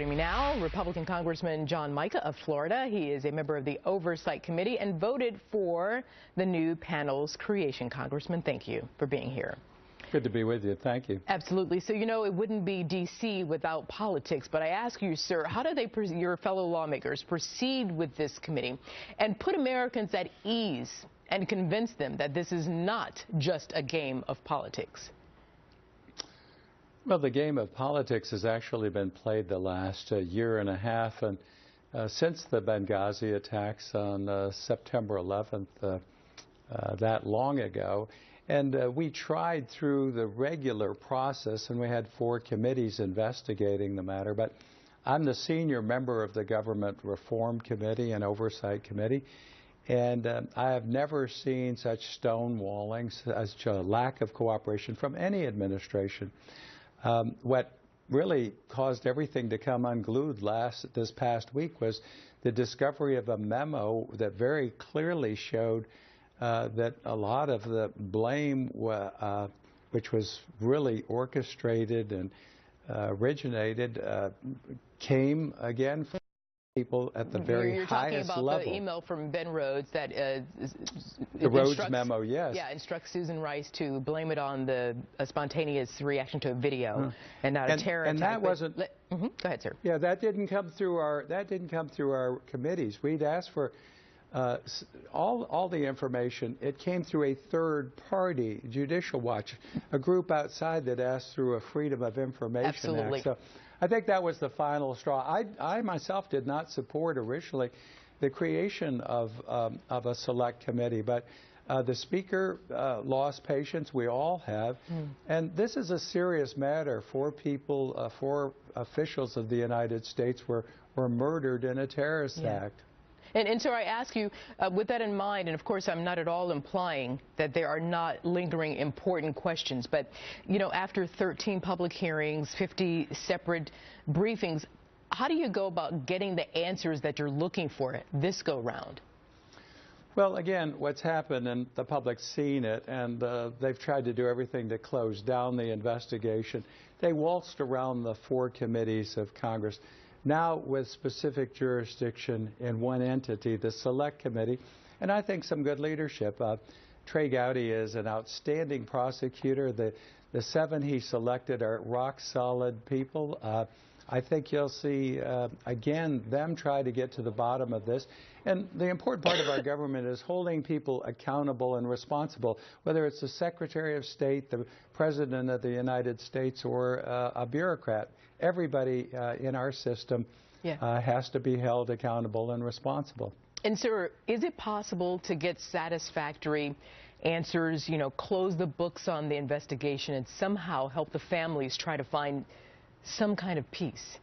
Joining me now, Republican Congressman John Mica of Florida. He is a member of the Oversight Committee and voted for the new panel's creation. Congressman, thank you for being here. Good to be with you. Thank you. Absolutely. So, you know, it wouldn't be D.C. without politics. But I ask you, sir, how do your fellow lawmakers proceed with this committee and put Americans at ease and convince them that this is not just a game of politics? Well, the game of politics has actually been played the last year and a half, and since the Benghazi attacks on September 11th, that long ago. And we tried through the regular process, and we had 4 committees investigating the matter. But I'm the senior member of the Government Reform Committee and Oversight Committee, and I have never seen such stonewalling, such a lack of cooperation from any administration. What really caused everything to come unglued this past week was the discovery of a memo that very clearly showed that a lot of the blame, which was really orchestrated and originated, came again from people at the very highest level. You're talking about the email from Ben Rhodes that the Rhodes memo, yes. Yeah, instructs Susan Rice to blame it on the spontaneous reaction to a video and not a terror attack. And that wasn't. Go ahead, sir. Yeah, that didn't come through our committees. We'd asked for all the information. It came through a third party, Judicial Watch, a group outside that asked through a Freedom of Information Act. So I think that was the final straw. I myself did not support originally the creation of a select committee, but the Speaker lost patience. We all have. And this is a serious matter. 4 people, 4 officials of the United States were murdered in a terrorist act. And so I ask you, with that in mind, and of course I'm not at all implying that there are not lingering important questions, but, you know, after 13 public hearings, 50 separate briefings, how do you go about getting the answers that you're looking for this go round? Well, again, what's happened, and the public's seen it, and they've tried to do everything to close down the investigation. They waltzed around the 4 committees of Congress, now with specific jurisdiction in one entity, the Select Committee, and I think some good leadership. Trey Gowdy is an outstanding prosecutor. The 7 he selected are rock-solid people. I think you'll see, again, them try to get to the bottom of this. And the important part of our government is holding people accountable and responsible, whether it's the Secretary of State, the President of the United States, or a bureaucrat. Everybody in our system has to be held accountable and responsible. And, sir, is it possible to get satisfactory answers, you know, close the books on the investigation and somehow help the families try to find some kind of peace?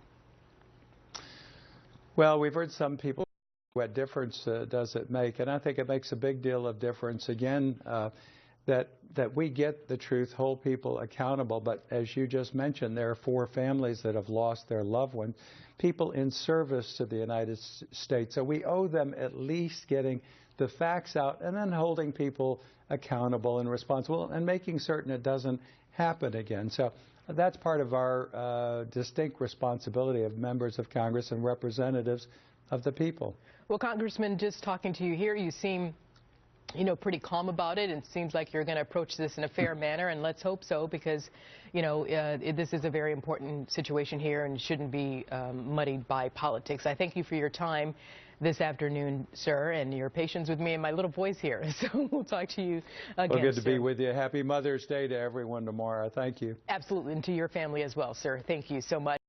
Well, we've heard some people, what difference does it make? And I think it makes a big deal of difference, again, that we get the truth, hold people accountable. But as you just mentioned, there are 4 families that have lost their loved ones, people in service to the United States. So we owe them at least getting the facts out and then holding people accountable and responsible and making certain it doesn't happen again. So that's part of our distinct responsibility of members of Congress and representatives of the people. Well, Congressman, just talking to you here, you seem, you know, pretty calm about it, and it seems like you're going to approach this in a fair manner, and let's hope so, because, you know, this is a very important situation here and shouldn't be muddied by politics. I thank you for your time this afternoon, sir, and your patience with me and my little voice here. So we'll talk to you again. Well, good to be with you. Happy Mother's Day to everyone tomorrow. Thank you. Absolutely, and to your family as well, sir. Thank you so much.